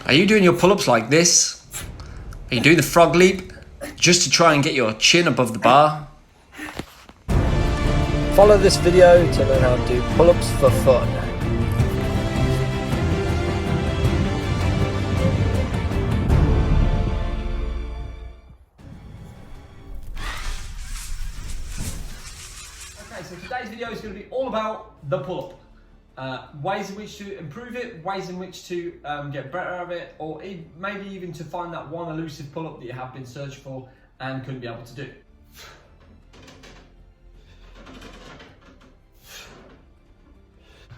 Are you doing your pull-ups like this? Are you doing the frog leap just to try and get your chin above the bar? Follow this video to learn how to do pull-ups for fun. Okay, so today's video is going to be all about the pull-up. Ways in which to improve it, ways in which to get better at it, or maybe even to find that one elusive pull-up that you have been searching for and couldn't be able to do.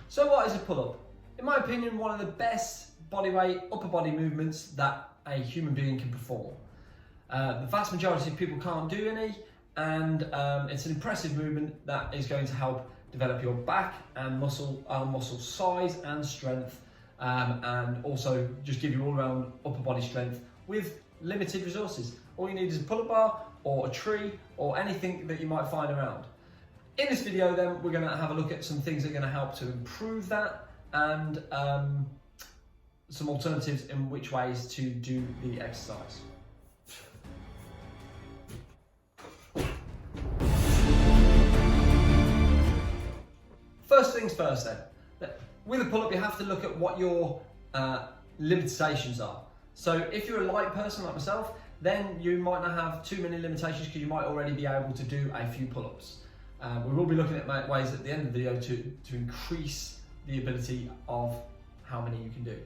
So what is a pull-up? In my opinion, one of the best bodyweight, upper body movements that a human being can perform. The vast majority of people can't do any, and it's an impressive movement that is going to help develop your back and muscle size and strength, and also just give you all around upper body strength with limited resources. All you need is a pull-up bar or a tree or anything that you might find around. In this video then, we're going to have a look at some things that are going to help to improve that, and some alternatives in which ways to do the exercise. First things first then, with a pull-up you have to look at what your limitations are. So if you're a light person like myself, then you might not have too many limitations because you might already be able to do a few pull-ups. We will be looking at ways at the end of the video to increase the ability of how many you can do.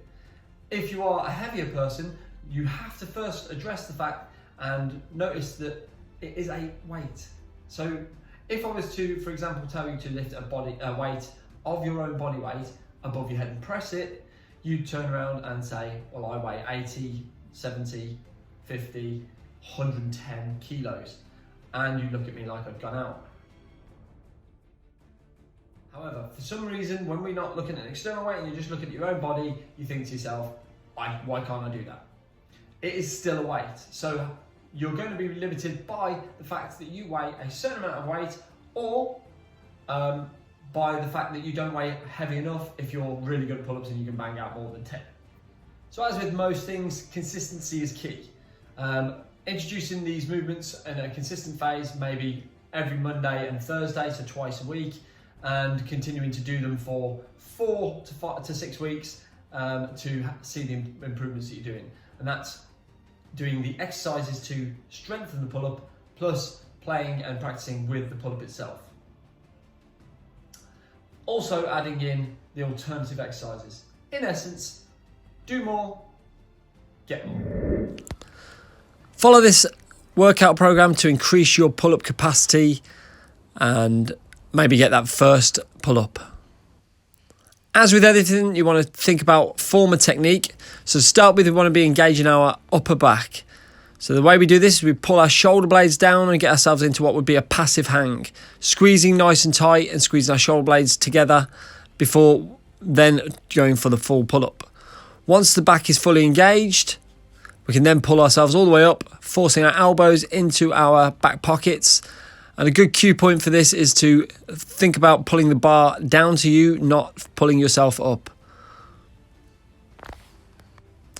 If you are a heavier person, you have to first address the fact and notice that it is a weight. So if I was to, for example, tell you to lift a weight of your own body weight above your head and press it, you'd turn around and say, well, I weigh 80, 70, 50, 110 kilos. And you look at me like I've gone out. However, for some reason, when we're not looking at an external weight and you just look at your own body, you think to yourself, why can't I do that? It is still a weight. So you're going to be limited by the fact that you weigh a certain amount of weight, or by the fact that you don't weigh heavy enough if you're really good at pull-ups and you can bang out more than 10. So as with most things, consistency is key. Introducing these movements in a consistent phase, maybe every Monday and Thursday, so twice a week, and continuing to do them for 4 to 6 weeks to see the improvements that you're doing. And that's doing the exercises to strengthen the pull-up, plus playing and practicing with the pull-up itself. Also adding in the alternative exercises. In essence, do more, get more. Follow this workout program to increase your pull-up capacity and maybe get that first pull-up. As with everything, you want to think about form and technique. So to start with, we want to be engaging our upper back. So the way we do this is we pull our shoulder blades down and get ourselves into what would be a passive hang, squeezing nice and tight and squeezing our shoulder blades together before then going for the full pull-up. Once the back is fully engaged, we can then pull ourselves all the way up, forcing our elbows into our back pockets. And a good cue point for this is to think about pulling the bar down to you, not pulling yourself up.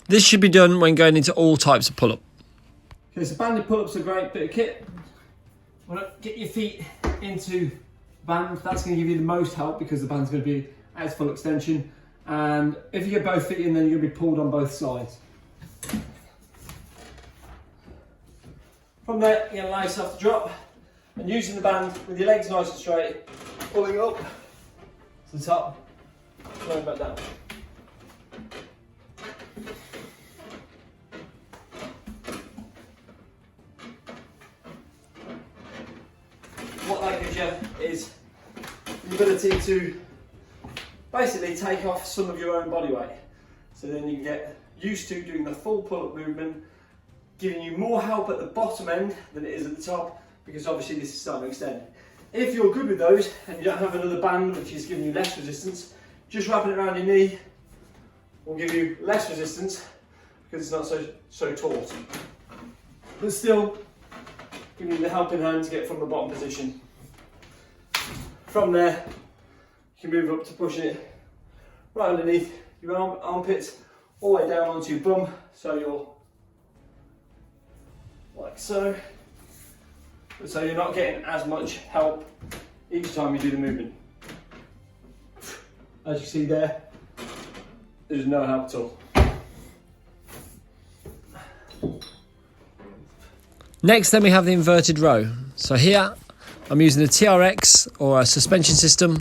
This should be done when going into all types of pull-up. Okay, so banded pull-ups are a great bit of kit. Want to get your feet into band. That's going to give you the most help because the band's going to be at its full extension. And if you get both feet in, then you're going to be pulled on both sides. From there, you're going to allow yourself to drop. And using the band with your legs nice and straight, pulling up to the top, going back down. What that gives you is the ability to basically take off some of your own body weight. So then you can get used to doing the full pull-up movement, giving you more help at the bottom end than it is at the top, because obviously this is starting to extend. If you're good with those and you don't have another band which is giving you less resistance, just wrapping it around your knee will give you less resistance because it's not so taut. But still giving you the helping hand to get from the bottom position. From there, you can move up to pushing it right underneath your armpits all the way down onto your bum, so you're like so. So you're not getting as much help each time you do the movement. As you see there, there's no help at all. Next then we have the inverted row. So here I'm using a TRX or a suspension system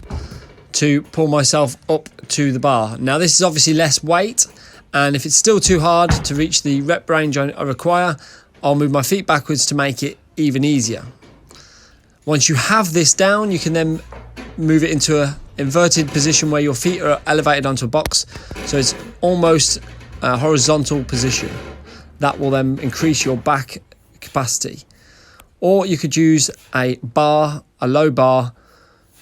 to pull myself up to the bar. Now this is obviously less weight, and if it's still too hard to reach the rep range I require, I'll move my feet backwards to make it even easier. Once you have this down, you can then move it into an inverted position where your feet are elevated onto a box, so it's almost a horizontal position. That will then increase your back capacity. Or you could use a bar, a low bar,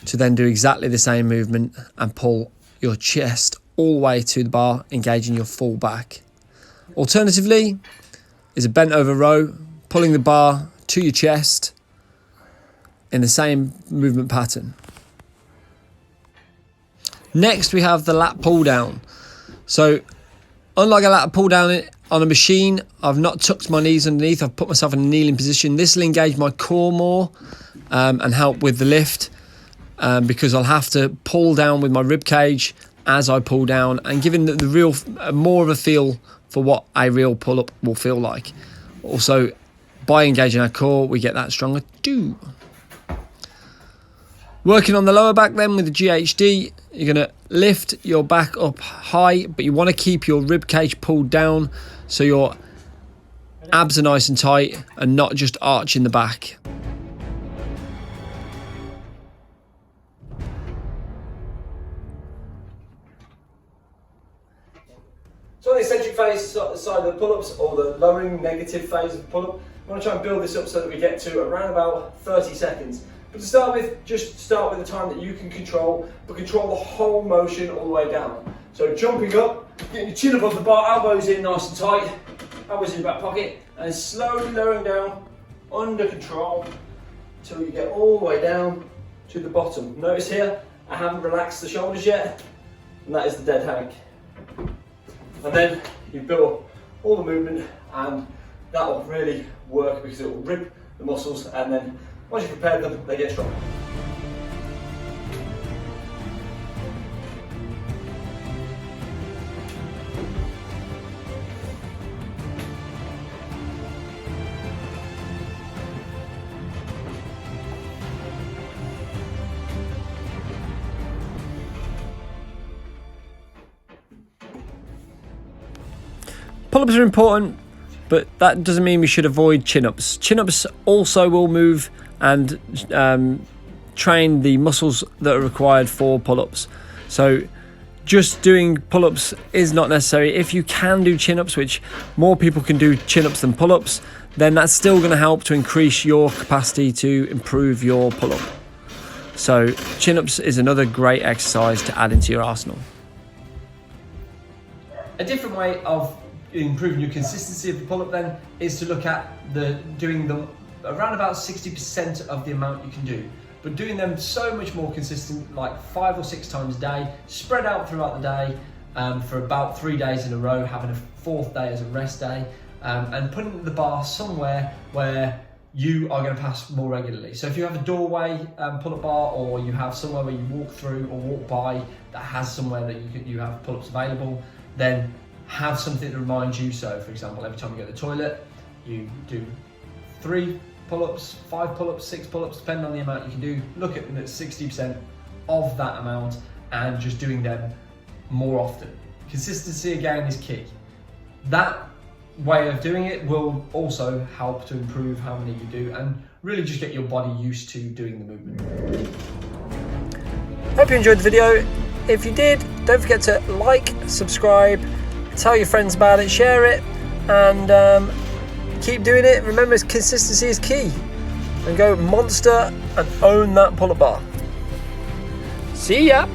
to then do exactly the same movement and pull your chest all the way to the bar, engaging your full back. Alternatively is a bent over row, pulling the bar to your chest in the same movement pattern. Next we have the lat pull down. So unlike a lat pull down on a machine, I've not tucked my knees underneath, I've put myself in a kneeling position. This will engage my core more and help with the lift, because I'll have to pull down with my rib cage as I pull down, and giving the real more of a feel for what a real pull-up will feel like. Also, by engaging our core, we get that stronger too. Working on the lower back then with the GHD, you're going to lift your back up high, but you want to keep your rib cage pulled down so your abs are nice and tight and not just arching the back. So on the eccentric phase side of the pull-ups, or the lowering negative phase of the pull-up, I want to try and build this up so that we get to around about 30 seconds. But to start with, just start with the time that you can control, but control the whole motion all the way down. So jumping up, getting your chin above the bar, elbows in nice and tight, elbows in your back pocket, and slowly lowering down, under control, until you get all the way down to the bottom. Notice here, I haven't relaxed the shoulders yet, and that is the dead hang. And then you build all the movement, and that will really work because it will rip the muscles, and then once you've prepared them, they get stronger. Pull-ups are important, but that doesn't mean we should avoid chin-ups. Chin-ups also will move and train the muscles that are required for pull-ups. So just doing pull-ups is not necessary. If you can do chin-ups, which more people can do chin-ups than pull-ups, then that's still going to help to increase your capacity to improve your pull-up. So chin-ups is another great exercise to add into your arsenal. A different way of improving your consistency of the pull-up then is to look at doing them around about 60% of the amount you can do, but doing them so much more consistent, like 5 or 6 times a day, spread out throughout the day for about 3 days in a row, having a 4th day as a rest day, and putting the bar somewhere where you are going to pass more regularly. So if you have a doorway pull-up bar, or you have somewhere where you walk through or walk by that has somewhere that you have pull-ups available, then have something that reminds you. So for example, every time you go to the toilet, you do 3 pull-ups, 5 pull-ups, 6 pull-ups, depending on the amount you can do. Look at them at 60% of that amount and just doing them more often. Consistency again is key. That way of doing it will also help to improve how many you do and really just get your body used to doing the movement. Hope you enjoyed the video. If you did, don't forget to like, subscribe, tell your friends about it, share it, and keep doing it. Remember, consistency is key. And go monster and own that pull-up bar. See ya!